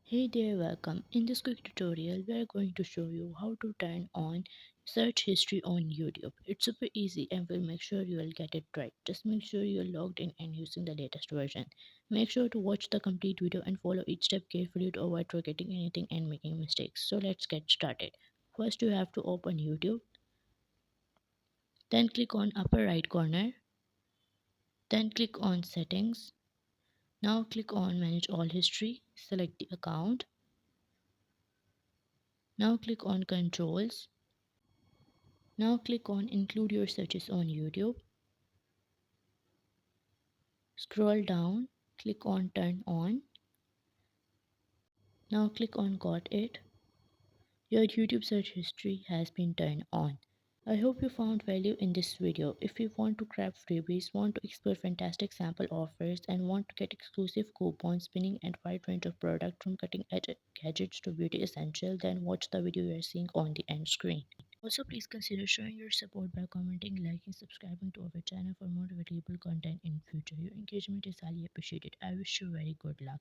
Hey there, welcome. In this quick tutorial, we are going to show you how to turn on search history on YouTube. It's super easy and we'll make sure you will get it right. Just make sure you're logged in and using the latest version. Make sure to watch the complete video and follow each step carefully to avoid forgetting anything and making mistakes. So let's get started. First, you have to open YouTube, then click on upper right corner, then click on settings. Now click on manage all history, select the account. Now click on controls. Now click on include your searches on YouTube. Scroll down, click on turn on. Now click on got it. Your YouTube search history has been turned on. I hope you found value in this video. If you want to grab freebies, want to explore fantastic sample offers, and want to get exclusive coupons, spinning, and wide range of products from cutting edge gadgets to beauty essential, then watch the video you are seeing on the end screen. Also, please consider showing your support by commenting, liking, subscribing to our channel for more valuable content in future. Your engagement is highly appreciated. I wish you very good luck.